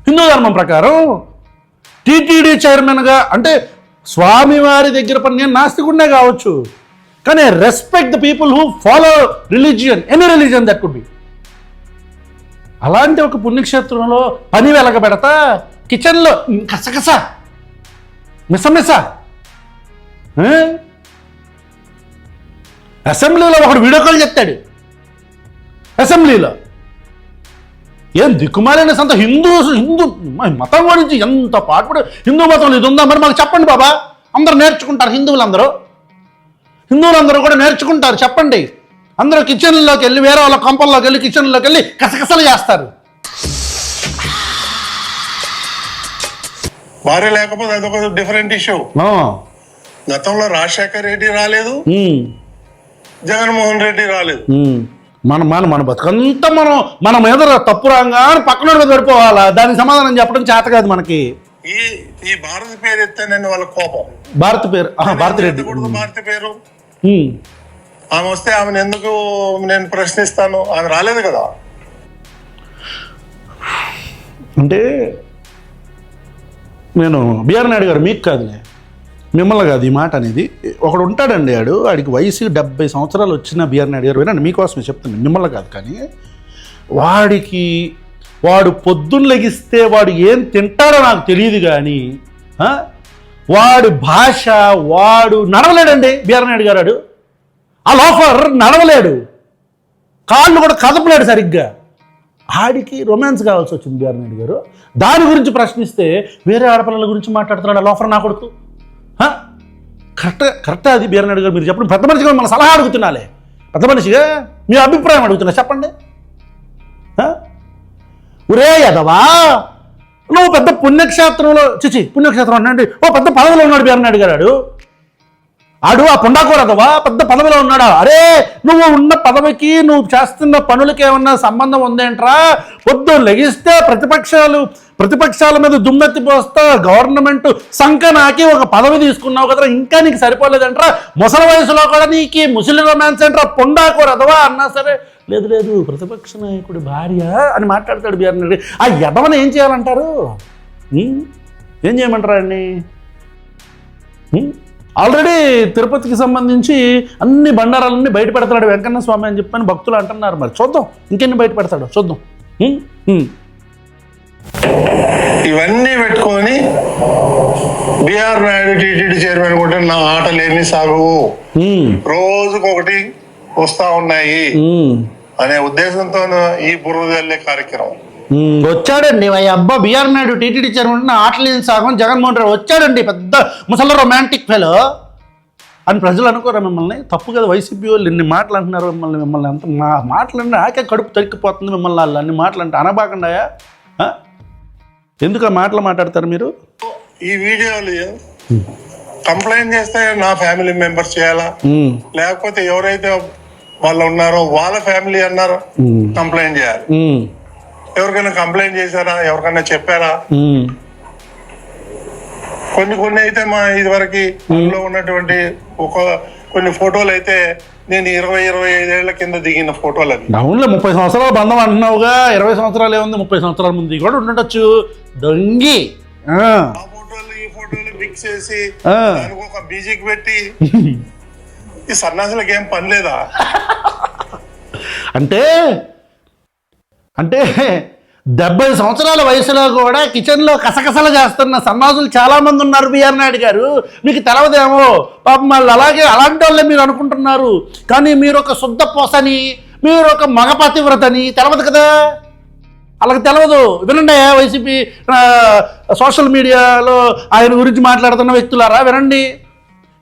హిందూ ధర్మం ప్రకారం టీటీడీ చైర్మన్గా అంటే స్వామివారి దగ్గర పని, నేను నాస్తికుడినే కావచ్చు కానీ respect the people who follow religion, any religion that could be. అలాంటి ఒక పుణ్యక్షేత్రంలో పని వెలగబెడతా కిచెన్లో కసకస మిసమిస. అసెంబ్లీలో ఒకడు వీడియో కాల్ చెప్తాడు. అసెంబ్లీలో ఏం దిక్కుమాలిన సంత హిందూ మతం గురించి ఎంత పాటు హిందూ మతంలో ఇది ఉందా మరి మాకు చెప్పండి బాబా. అందరూ నేర్చుకుంటారు, హిందువులందరూ కూడా నేర్చుకుంటారు. చెప్పండి. అందరూ కిచెన్లోకి వెళ్ళి వేరే వాళ్ళ కంపల్లోకి వెళ్ళి కిచెన్లోకి వెళ్ళి కసకసలు చేస్తారు.
భార్య లేకపోతే అదొక డిఫరెంట్ ఇష్యూ. గతంలో రాజశేఖర్ రెడ్డి రాలేదు, జగన్మోహన్ రెడ్డి రాలేదు.
మన బతుకంతా మన మీద తప్పు రాగా పక్కన మీద పడిపోవాలా, దానికి సమాధానం చెప్పడం చేత కాదు మనకి.
ఈ భారతి పేరు ఎత్తానని వాళ్ళ కోపం.
భారతి పేరు భారతిరెడ్డి,
భారతి పేరు ఆమె వస్తే ఆమెను ఎందుకు నేను ప్రశ్నిస్తాను? ఆమె రాలేదు కదా.
అంటే నేను బిఆర్ నాయుడు గారు మీకు కాదులే, మిమ్మల్ని కాదు ఈ మాట అనేది. ఒకడు ఉంటాడండి, ఆడికి వయసు 70 సంవత్సరాలు వచ్చిన బిఆర్ నాయుడు గారు, వినండి మీకోసమే చెప్తాను, మిమ్మల్ని కాదు. కానీ వాడు పొద్దున్న లెగిస్తే వాడు ఏం తింటాడో నాకు తెలియదు కానీ వాడి భాష వాడు నడవలేడండి బిఆర్ నాయుడు గారు. ఆ లోఫర్ నడవలేడు, కాళ్ళు కూడా కదపలేడు సరిగ్గా. ఆడికి రొమాన్స్ కావాల్సి వచ్చింది బిఆర్ నాయుడు గారు. దాని గురించి ప్రశ్నిస్తే వేరే ఆడపిల్లల గురించి మాట్లాడుతున్నాడు ఆ లోఫర్ నా కొడుకు. కరెక్టా అది బిఆర్ నాయుడు గారు? మీరు చెప్పండి. పెద్ద మనిషిగా మన సలహా అడుగుతున్నాలే, పెద్ద మనిషిగా మీ అభిప్రాయం అడుగుతున్నా, చెప్పండి. ఒరే యదవా, నువ్వు పెద్ద పుణ్యక్షేత్రంలో పుణ్యక్షేత్రం అన్నాడు, పెద్ద పదవిలో ఉన్నాడు బిఆర్ నాయుడు గారు. ఆడు ఆ పుండాకూడదవా పెద్ద పదవిలో ఉన్నాడా? అరే నువ్వు ఉన్న పదవికి నువ్వు చేస్తున్న పనులకి ఏమన్నా సంబంధం ఉందేంట్రా? పొద్దు లెగిస్తే ప్రతిపక్షాల మీద దుమ్మెత్తి పోస్తా, గవర్నమెంట్ సంఖ నాకి ఒక పదవి తీసుకున్నావు కదరా, ఇంకా నీకు సరిపోలేదంట్రా, ముసలి వయసులో కూడా నీకు ముసలి రొమాన్స్ ఏంట్రా పుండాకూడదవా అన్నా సరే లేదు ప్రతిపక్ష నాయకుడి భార్య అని మాట్లాడతాడు బిఆర్ నాయుడు. ఆ యదవని ఏం చేయాలంటారు? ఏం చేయమంటారా అండి? ఆల్రెడీ తిరుపతికి సంబంధించి అన్ని బండారాలన్నీ బయట పెడతాడు వెంకన్న స్వామి అని చెప్పని భక్తులు అంటున్నారు. మరి చూద్దాం ఇంకెన్ని బయట పెడతాడో చూద్దాం.
ఇవన్నీ పెట్టుకొని బిఆర్ నాయుడు టీటీడీ చైర్మన్ కూడా నా ఆటలు ఏమి సాగువు, రోజుకొకటి వస్తా ఉన్నాయి అనే ఉద్దేశంతో ఈ బుర్ర జల్లే కార్యక్రమం
వచ్చాడండి. అబ్బా బిఆర్ నాయుడు టీటీడీ చైర్మన్ ఆటలు సాగం జగన్మోహన్ రెడ్డి వచ్చాడండి, పెద్ద ముసలి రొమాంటిక్ ఫెలో అని ప్రజలు అనుకోరా మిమ్మల్ని? తప్పు కదా, వైసీపీ వాళ్ళు ఇన్ని మాటలు అంటున్నారు మిమ్మల్ని అంత మాటలంటే నాకే కడుపు తరిక్కిపోతుంది మిమ్మల్ని. వాళ్ళు అన్ని మాటలు అంటే అనబాకండాయా? ఎందుకు ఆ మాటలు మాట్లాడతారు మీరు?
ఈ వీడియోలు కంప్లైంట్ చేస్తే నా ఫ్యామిలీ మెంబర్స్ చేయాలా, లేకపోతే ఎవరైతే వాళ్ళు ఉన్నారో వాళ్ళ ఫ్యామిలీ అన్నారో కంప్లైంట్ చేయాలి. ఎవరికైనా కంప్లైంట్ చేశారా, ఎవరికైనా చెప్పారా? కొన్ని అయితే మా ఇదివరకు అందులో ఉన్నటువంటి కొన్ని ఫోటోలు అయితే నేను 20-25 ఏళ్ల కింద దిగిన ఫోటోలు అవి.
అవునులే, 30 సంవత్సరాల బంధం అంటున్నావుగా, 20 సంవత్సరాలు ఏముంది, 30 సంవత్సరాల ముందు కూడా ఉండొచ్చు. దొంగి
ఆ ఫోటోలు ఈ ఫోటోలు మిక్స్ చేసి దానికి ఒక బీజికి పెట్టి ఈ సన్నాసులకు ఏం పని లేదా?
అంటే 70 సంవత్సరాల వయసులో కూడా కిచెన్లో కసకసలు చేస్తున్న సన్నాసులు చాలా మంది ఉన్నారు బిఆర్ నాయుడు గారు. మీకు తెలవదేమో పాపం, వాళ్ళు అలాంటి వాళ్ళే మీరు అనుకుంటున్నారు. కానీ మీరు ఒక శుద్ధ పోసని, మీరు ఒక మగ పతివ్రతని తెలవదు కదా, వాళ్ళకి తెలవదు. వినండి, వైసీపీ సోషల్ మీడియాలో ఆయన గురించి మాట్లాడుతున్న వ్యక్తులారా వినండి.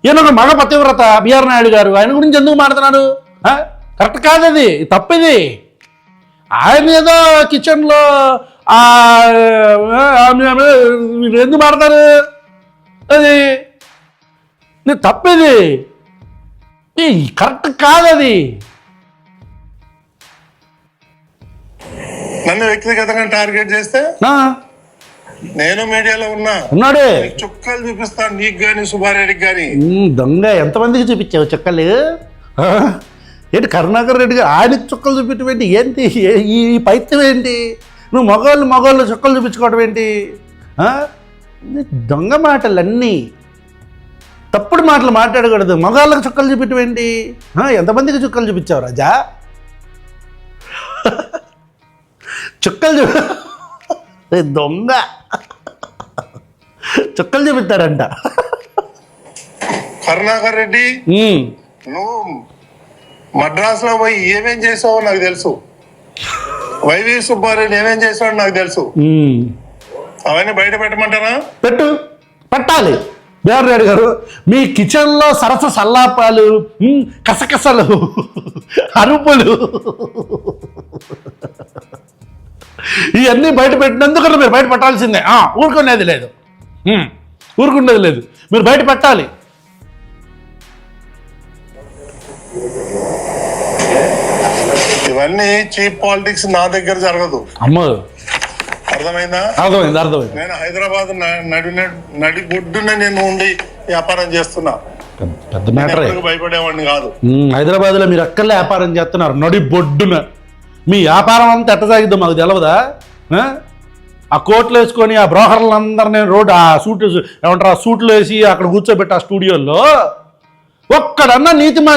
ఈయన ఒక మగ పతివ్రత బిఆర్ నాయుడు గారు, ఆయన గురించి ఎందుకు మాట్లాడుతున్నారు? కరెక్ట్ కాదు, అది తప్పిది. ఆయన ఏదో కిచెన్లో ఎందుకు మాడతారు? అది తప్పేది, కరెక్ట్ కాదు అది.
నన్ను వ్యక్తిగతంగా టార్గెట్ చేస్తే నేను మీడియాలో
ఉన్నాడే
చుక్కలు చూపిస్తాను, నీకు గాని సుబ్బారెడ్డికి గాని.
దొంగ ఎంతమందికి చూపించావు చుక్కలు? ఏంటి కరుణాకర్ రెడ్డి గారు ఆయనకి చుక్కలు చూపించడం ఏంటి? ఈ పైత్యం ఏంటి? నువ్వు మగవాళ్ళు చుక్కలు చూపించుకోవడం ఏంటి? దొంగ మాటలన్నీ, తప్పుడు మాటలు మాట్లాడకూడదు. మగవాళ్ళకి చుక్కలు చూపించడం ఏంటి? ఎంతమందికి చుక్కలు చూపించావు రాజా? చుక్కలు దొంగ చుక్కలు చూపిస్తారంట
కరుణాకర్ రెడ్డి. నువ్వు మద్రాసులో పోయి ఏమేం చేసావో నాకు తెలుసు, వైవి సుబ్బారెడ్డి ఏమేం చేసావో నాకు తెలుసు. అవన్నీ బయట పెట్టమంటారా?
పెట్టాలి. బిఆర్ నాయుడు గారు, మీ కిచెన్లో సరస సల్లాపాలు, కసకసలు, అరుపులు ఇవన్నీ బయట పెట్టినందుకు మీరు బయట పెట్టాల్సిందే. ఊరుకునేది లేదు, మీరు బయట పెట్టాలి.
ఇవన్నీ చీప్ పాలిటిక్స్ నా దగ్గర జరగదు.
అమ్మో,
అర్థమైందా?
అర్థమైంది.
నేను హైదరాబాద్ నడిబొడ్డున నేను ఉండి వ్యాపారం చేస్తున్నా,
పెద్ద మ్యాటర్.
భయపడేవాడిని కాదు.
హైదరాబాద్ లో మీరు అక్కర్లే వ్యాపారం చేస్తున్నారు, నడిబొడ్డున. మీ వ్యాపారం అంతా ఎట్ట సాగిద్దో మాకు తెలవదా? ఆ కోట్లు వేసుకొని ఆ బ్రోకర్లందరినీ రోడ్డు ఆ సూట్లు వేసి అక్కడ కూర్చోబెట్టి ఆ స్టూడియోల్లో ఒక్కడన్నా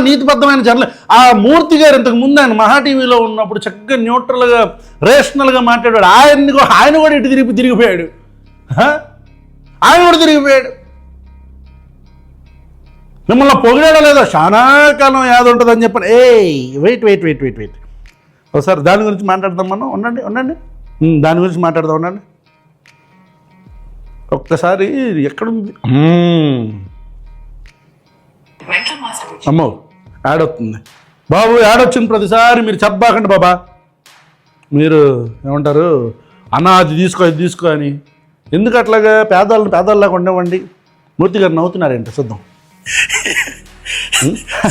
నీతిబద్ధమైన జర్నల్. ఆ మూర్తి గారు ఇంతకు ముందు ఆయన మహా టీవీలో ఉన్నప్పుడు చక్కగా న్యూట్రల్గా రేషనల్గా మాట్లాడాడు. ఆయన కూడా ఇటు తిరిగిపోయాడు. మిమ్మల్ని పొగిడాడో లేదో, చాలా కాలం యాద ఉంటుందని చెప్పాను. వెయిట్ ఒకసారి దాని గురించి మాట్లాడదాం మనం. ఉండండి దాని గురించి మాట్లాడదాం. ఉండండి ఒక్కసారి. ఎక్కడుంది? అమ్మో, యాడ్ అవుతుంది బాబు. యాడ్ వచ్చింది ప్రతిసారి మీరు చెప్పబాకండి బాబా. మీరు ఏమంటారు, అన్న అది తీసుకో ఇది తీసుకో అని. ఎందుకు అట్లాగా పేదవాళ్ళలాగా ఉండేవండి? మూర్తి గారు నవ్వుతున్నారేంటి? చూద్దాం.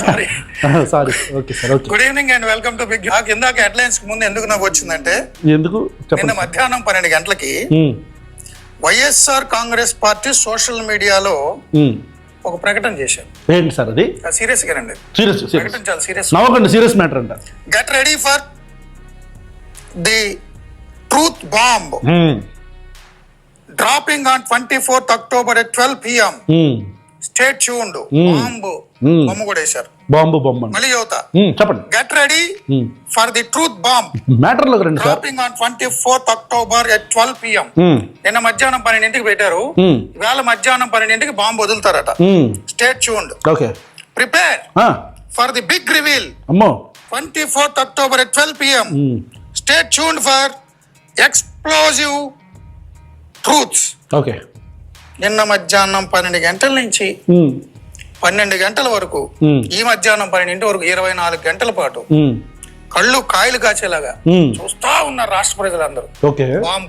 Sorry. Okay sir. Okay.
Good evening and welcome to big. నాకు ఇందాక హెడ్లైన్స్ ముందు ఎందుకు నాకు వచ్చిందంటే,
ఎందుకు
నిన్న మధ్యాహ్నం 12 గంటలకి వైఎస్ఆర్ కాంగ్రెస్ పార్టీ సోషల్ మీడియాలో ఒక ప్రకటన చేశారు.
ఏంటి సార్ అది?
సీరియస్ గానండి, ప్రకటన చాలా సీరియస్.
నవ్వకండి, సీరియస్ మ్యాటర్ అంట.
Get ready for the truth bomb dropping on 24th October at 12 PM state tuned bomb బొమ్మ కూడా వేశారు.
బాంబు బొమ్మ
మళ్ళీ యువత
చెప్పండి.
Get ready for the truth bomb
మ్యాటర్లోకి రండి sir.
Dropping on 24th October at 12 PM. నిన్న మధ్యాహ్నం 12 పెట్టారు, ఇవాళ మధ్యాహ్నం 12 బాంబు వదులుతారట. State tuned.
Okay,
prepare for the big reveal.
అమ్మో.
24th October at 12 PM. Stay tuned for explosive truths.
Okay.
నిన్న మధ్యాహ్నం 12 గంటల నుంచి 12 గంటల వరకు, ఈ మధ్యాహ్నం 12 వరకు 24 గంటల పాటు కళ్ళు కాయలు కాచేలాగా చూస్తా ఉన్నారు రాష్ట్ర ప్రజలందరూ.
ఓకే.
బాంబు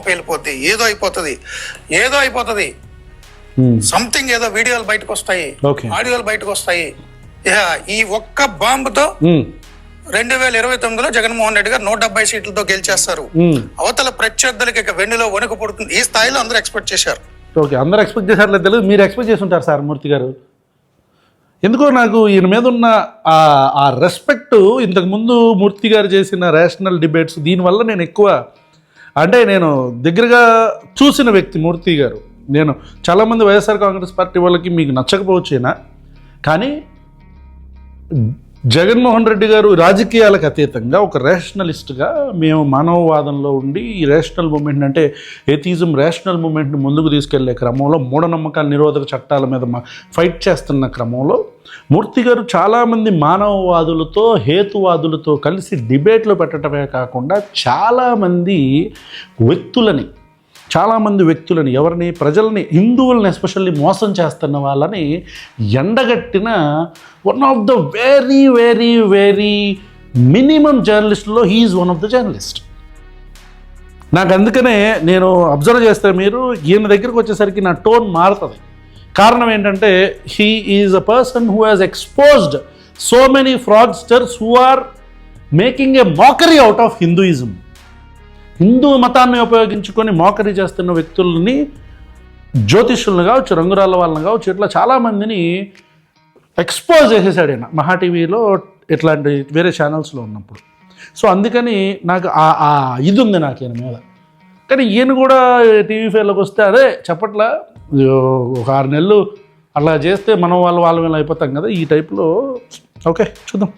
పేలిపోద్ది, ఏదో అయిపోతుంది, సంథింగ్ ఏదో వీడియోలు బయటకు వస్తాయి, ఆడియోలు బయటకు వస్తాయి. ఈ ఒక్క బాంబుతో 2029లో జగన్మోహన్ రెడ్డి గారు 170 సీట్లతో గెలిచేస్తారు. అవతల ప్రత్యర్థులకి ఇక వెన్నులో వణుకు పుడుతుంది. ఈ స్థాయిలో అందరూ ఎక్స్పెక్ట్ చేశారు.
ఓకే, అందరూ ఎక్స్పెక్ట్ చేశారు తెలియదు, మీరు ఎక్స్పెక్ట్ చేసి ఉంటారు సార్ మూర్తి గారు. ఎందుకో నాకు ఈయన మీద ఉన్న ఆ రెస్పెక్ట్, ఇంతకుముందు మూర్తి గారు చేసిన రేషనల్ డిబేట్స్, దీనివల్ల నేను ఎక్కువ నేను దగ్గరగా చూసిన వ్యక్తి మూర్తి గారు. నేను చాలామంది వైఎస్ఆర్ కాంగ్రెస్ పార్టీ వాళ్ళకి మీకు నచ్చకపోవచ్చేనా, కానీ జగన్మోహన్ రెడ్డి గారు రాజకీయాలకు అతీతంగా ఒక రేషనలిస్ట్గా మేము మానవవాదంలో ఉండి ఈ రేషనల్ మూమెంట్ అంటే ఏథిజం రేషనల్ మూమెంట్ని ముందుకు తీసుకెళ్లే క్రమంలో, మూఢనమ్మకాల నిరోధక చట్టాల మీద ఫైట్ చేస్తున్న క్రమంలో మూర్తి గారు చాలామంది మానవవాదులతో హేతువాదులతో కలిసి డిబేట్లు పెట్టడమే కాకుండా చాలామంది వ్యక్తులని ఎవరిని, ప్రజల్ని, హిందువులని ఎస్పెషల్లీ మోసం చేస్తున్న వాళ్ళని ఎండగట్టిన one of the very very very minimum జర్నలిస్ట్లో he's one of the journalist. నాకు అందుకనే నేను అబ్జర్వ్ చేస్తే మీరు ఈయన దగ్గరికి వచ్చేసరికి నా టోన్ మారుతుంది. కారణం ఏంటంటే he is a person who has exposed so many fraudsters who are making a mockery out of Hinduism. Hindu మతాన్ని ఉపయోగించుకొని మోకరీ చేస్తున్న వ్యక్తులని, జ్యోతిష్యులను కావచ్చు, రంగురాళ్ళ వాళ్ళని కావచ్చు, ఇట్లా చాలామందిని ఎక్స్పోజ్ చేసేసాడు ఆయన మహా టీవీలో, ఇట్లాంటి వేరే ఛానల్స్లో ఉన్నప్పుడు. సో అందుకని నాకు ఇది ఉంది నాకు ఈయన మీద. కానీ ఈయన కూడా టీవీ ఫేర్లోకి వస్తే అదే చెప్పట్లా, ఒక 6 నెలలు అలా చేస్తే మనం వాళ్ళ మీద అయిపోతాం కదా, ఈ టైప్లో. ఓకే, చూద్దాం.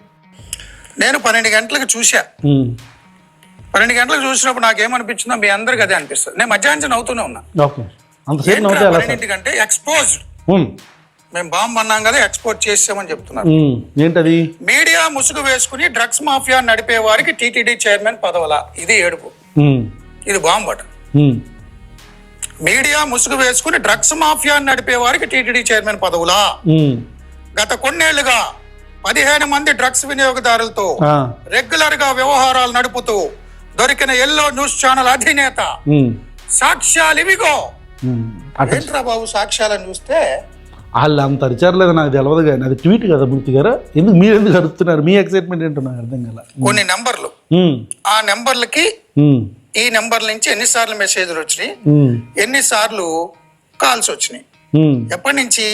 నేను 12 గంటలకు చూసా. 12 గంటలకు చూసినప్పుడు నాకేమనిపించిందో మీ అందరికి అదే అనిపిస్తుంది. నేను మధ్యాహ్నం నవ్వుతూనే ఉన్నా. 12 ఎక్స్పోజ్డ్. మేము బాంబు అన్నాం కదా, ఎక్స్పోర్ట్ చేసామని చెప్తున్నారు.
ఏంటది?
మీడియా ముసుగు వేసుకుని డ్రగ్స్ మాఫియా నడిపే వారికి టీటీడీ చైర్మన్ పదవులా? ఇది ఏడుపు, ఇది బాంబు అట. మీడియా ముసుగు వేసుకుని డ్రగ్స్ మాఫియా నడిపే వారికి టీటీడీ చైర్మన్ పదవులా? గత కొన్నేళ్లుగా 15 మంది డ్రగ్స్ వినియోగదారులతో రెగ్యులర్ గా వ్యవహారాలు నడుపుతూ దొరికిన ఎల్లో న్యూస్ ఛానల్ అధినేత సాక్ష్యాలు ఇవిగో. ఏంట్రా బాబు సాక్ష్యాలను చూస్తే
వాళ్ళు అంత అరిచారలేదు, నాకు తెలియదు. కానీ అది ట్వీట్ కదా మూర్తి గారు, మీరు ఎందుకు అరుస్తున్నారు? మీ ఎక్సైట్మెంట్ ఏంటో నాకు అర్థం కదా.
కొన్ని నెంబర్లు, ఆ నెంబర్లకి ఈ నెంబర్ నుంచి ఎన్నిసార్లు మెసేజ్లు వచ్చినాయి, ఎన్నిసార్లు కాల్స్ వచ్చినాయి, ఎప్పటి నుంచి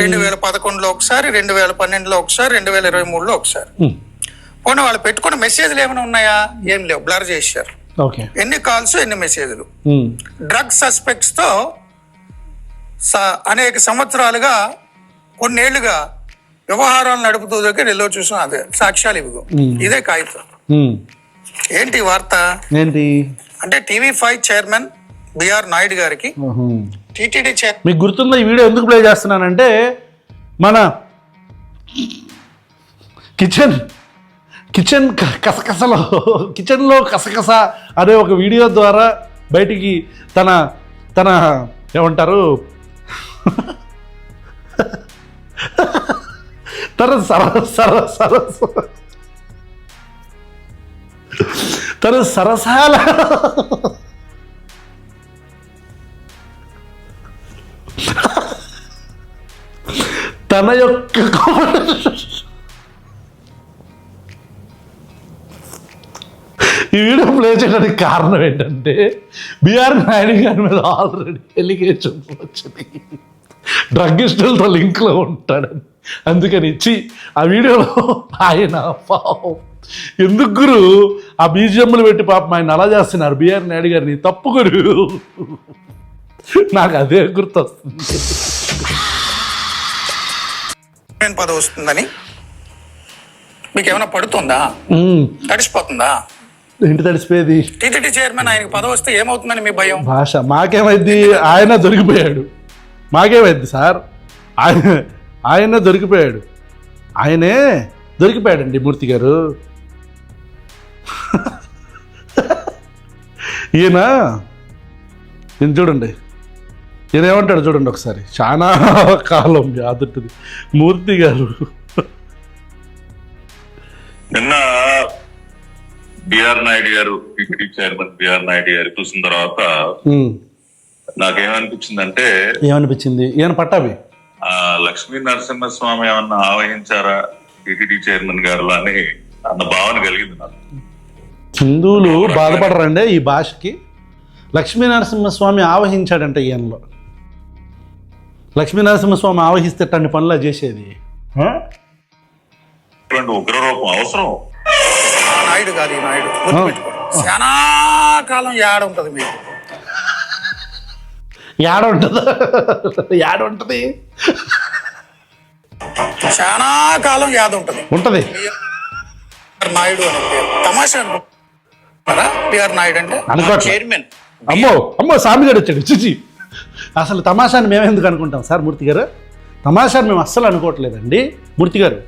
2011లో ఒకసారి, 2012లో ఒకసారి, 2023లో ఒకసారి. పోనీ వాళ్ళు పెట్టుకున్న మెసేజ్లు ఏమైనా ఉన్నాయా? ఏం లేవు, బ్లర్ చేశారు. ఎన్ని కాల్స్, ఎన్ని మెసేజ్లు. డ్రగ్ సస్పెక్ట్స్ తో అనేక సంవత్సరాలుగా, కొన్నేళ్లుగా వ్యవహారాలు నడుపుతూ దగ్గర ఎల్లో చూసాం. అదే సాక్ష్యాలు ఇవిగో, ఇదే కాగితం. ఏంటి వార్త?
ఏంటి
అంటే TV5 చైర్మన్ బిఆర్ నాయుడు గారికి టీటీడీ చైర్మన్.
మీకు గుర్తుందా ఈ వీడియో ఎందుకు ప్లే చేస్తున్నానంటే, మన కిచెన్లో కసకస అనే ఒక వీడియో ద్వారా బయటికి తన ఏమంటారు, తన సరసాల తన యొక్క ఈ వీడియో ప్లే చేయడానికి కారణం ఏంటంటే, బిఆర్ నాయుడు గారి మీద ఆల్రెడీ ఎలిగేషన్స్ వచ్చినాయి, డ్రగ్గిస్టులతో లింక్లో ఉంటాడని. అందుకని ఇచ్చి ఆ వీడియోలో ఆయన ఎందుకు గురు ఆ బీజిఎంలు పెట్టి పాపం ఆయన అలా చేస్తున్నారు బిఆర్ నాయుడు గారిని, తప్పు గురు. నాకు అదే గుర్తొస్తుంది.
పదవి వస్తుందని మీకు ఏమైనా పడుతుందా? తడిసిపోతుందా?
ఇంటి తడిసిపోయేది.
టీటీడీ చైర్మన్ ఆయనకి పదవి వస్తే ఏమవుతుందని మీ భయం?
భాష మాకేమైంది, ఆయన దొరికిపోయాడు. మాకేమైంది సార్, ఆయన దొరికిపోయాడు. ఆయనే దొరికిపోయాడండి మూర్తి గారు. ఈయన చూడండి, ఈయన ఏమంటాడు చూడండి ఒకసారి. చాలా కాలం వ్యాధుంటుంది మూర్తి గారు.
నిన్న బిఆర్ నాయుడు గారు, టీటీడీ చైర్మన్ బిఆర్ నాయుడు గారు చూసిన తర్వాత నాకేమనిపించిందంటే,
ఏమనిపించింది? ఈయన పట్టాభి
లక్ష్మీ నరసింహస్వామి ఏమన్నా ఆవహించారా టీటీడీ చైర్మన్ గారు అని అన్న భావన కలిగింది నాకు.
హిందువులు బాధపడరండి ఈ భాషకి. లక్ష్మీ నరసింహస్వామి ఆవహించాడంట ఈయనలో. లక్ష్మీ నరసింహస్వామి ఆవహిస్తే అన్ని పనులు చేసేది.
ఉగ్రరూపం అవసరం.
నాయుడు కాదు ఈ నాయుడు, చాలా కాలం యాడ ఉంటది మీకు.
యాడ ఉంటుంది, యాడ ఉంటుంది,
చాలా కాలం యాద ఉంటది
ఉంటది.
నాయుడు అని తమాషా అనుకుంటారా? బిఆర్ నాయుడు అంటే చైర్మన్.
అమ్మో అమ్మో, స్వామిగారు వచ్చాడు. చిచి, అసలు తమాషాని మేము ఎందుకు అనుకుంటాం సార్ మూర్తి గారు? తమాషాని మేము అస్సలు అనుకోవట్లేదండి మూర్తి గారు.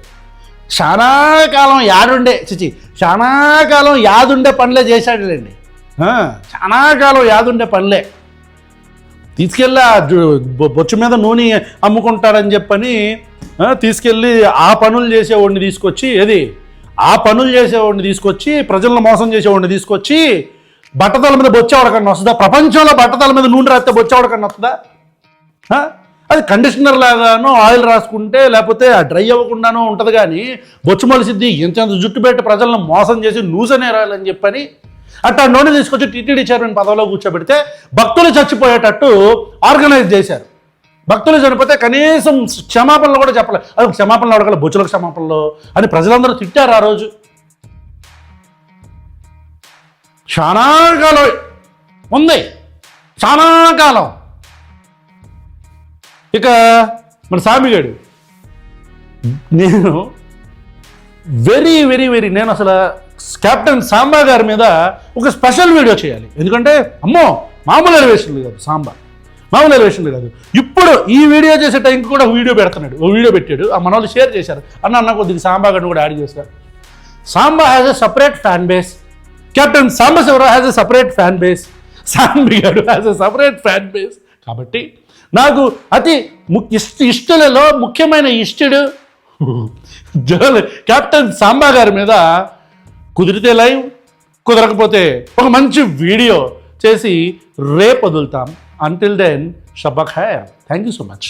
చాలా కాలం యాడుండే, చిచి చాలా కాలం యాదుండే పనులే చేశాడులేండి. చాలా కాలం యాదుండే పనులే తీసుకెళ్ళి బొచ్చు మీద నూనె అమ్ముకుంటాడని చెప్పని తీసుకెళ్ళి ఆ పనులు చేసేవాడిని తీసుకొచ్చి, ఆ పనులు చేసేవాడిని తీసుకొచ్చి, ప్రజలను మోసం చేసేవాడిని తీసుకొచ్చి బట్టతల మీద బొచ్చేవాడికన్నా వస్తుందా? ప్రపంచంలో బట్టతల మీద నూనె రాస్తే బొచ్చేవాడికన్నా వస్తుందా? అది కండిషనర్ లాగానో ఆయిల్ రాసుకుంటే లేకపోతే డ్రై అవ్వకుండానో ఉంటుంది. కానీ బొచ్చు మొలిసిద్ది ఇంత జుట్టు పెట్టి ప్రజలను మోసం చేసి నూసనేరాలని చెప్పని అట్టా నూనె తీసుకొచ్చి టీటీడీ చైర్మన్ పదవిలో కూర్చోబెడితే భక్తులు చచ్చిపోయేటట్టు ఆర్గనైజ్ చేశారు. భక్తులు చనిపోతే కనీసం క్షమాపణలు కూడా చెప్పలేదు. అది క్షమాపణలు అడగల, బొచ్చుల క్షమాపణలు అని ప్రజలందరూ తిట్టారు ఆ రోజు. చాలా కాలం ఉంది, చాలా కాలం. ఇక మన స్వామిగాడు, నేను వెరీ వెరీ వెరీ నేను అసలు కెప్టెన్ సాంబా గారి మీద ఒక స్పెషల్ వీడియో చేయాలి. ఎందుకంటే అమ్మో మామూలు ఎలివేషన్లు కాదు, మామూలు ఎలివేషన్లు కాదు. ఇప్పుడు ఈ వీడియో చేసే టైంకి కూడా వీడియో పెడుతున్నాడు, ఓ వీడియో పెట్టాడు. ఆ మన వాళ్ళు షేర్ చేశారు. అన్న కొద్దిగా సాంబా గారిని కూడా యాడ్ చేశారు. Samba has a separate fan base. Captain Sambasivarao has a separate fan base. సాంబిగాడు has a separate fan base. కాబట్టి నాకు అతి ఇష్టలలో ముఖ్యమైన ఇష్టడు కెప్టెన్ సాంబా గారి మీద కుదిరితే లైవ్, కుదరకపోతే ఒక మంచి వీడియో చేసి రేపు వదులుతాం. అంటిల్ దెన్ షబ్బక్ ఖైర్. Thank you so much.